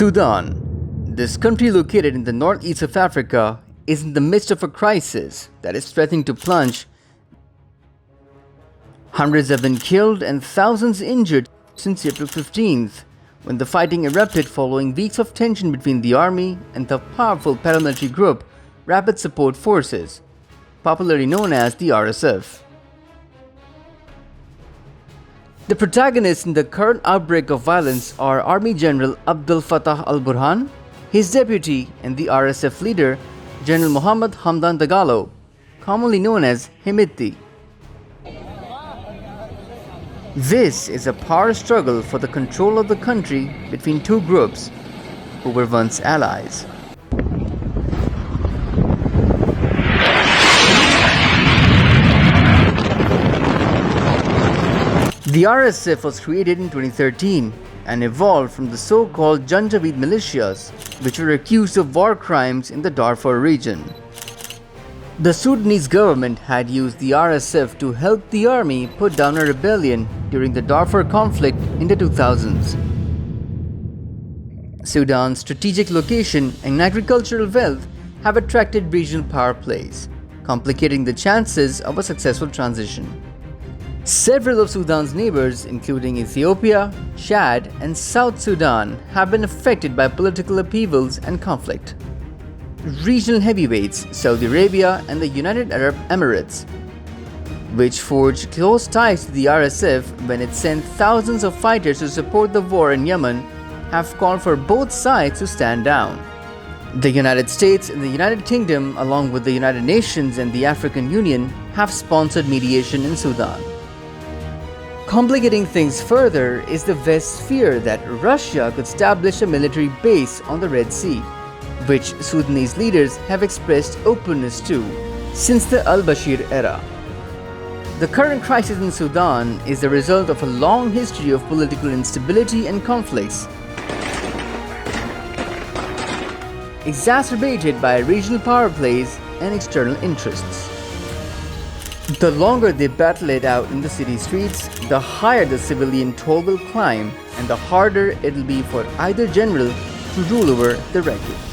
Sudan. This country located in the northeast of Africa is in the midst of a crisis that is threatening to plunge. Hundreds have been killed and thousands injured since April 15th, when the fighting erupted following weeks of tension between the army and the powerful paramilitary group Rapid Support Forces, popularly known as the RSF. The protagonists in the current outbreak of violence are Army General Abdel Fattah al-Burhan, his deputy, and the RSF leader, General Mohammed Hamdan Dagalo, commonly known as Hemedti. This is a power struggle for the control of the country between two groups who were once allies. The RSF was created in 2013 and evolved from the so-called Janjaweed militias, which were accused of war crimes in the Darfur region. The Sudanese government had used the RSF to help the army put down a rebellion during the Darfur conflict in the 2000s. Sudan's strategic location and agricultural wealth have attracted regional power plays, complicating the chances of a successful transition. Several of Sudan's neighbors, including Ethiopia, Chad, and South Sudan, have been affected by political upheavals and conflict. Regional heavyweights, Saudi Arabia and the United Arab Emirates, which forged close ties to the RSF when it sent thousands of fighters to support the war in Yemen, have called for both sides to stand down. The United States and the United Kingdom, along with the United Nations and the African Union, have sponsored mediation in Sudan. Complicating things further is the West's fear that Russia could establish a military base on the Red Sea, which Sudanese leaders have expressed openness to since the al-Bashir era. The current crisis in Sudan is the result of a long history of political instability and conflicts, exacerbated by regional power plays and external interests. The longer they battle it out in the city streets, the higher the civilian toll will climb and the harder it'll be for either general to rule over the regular.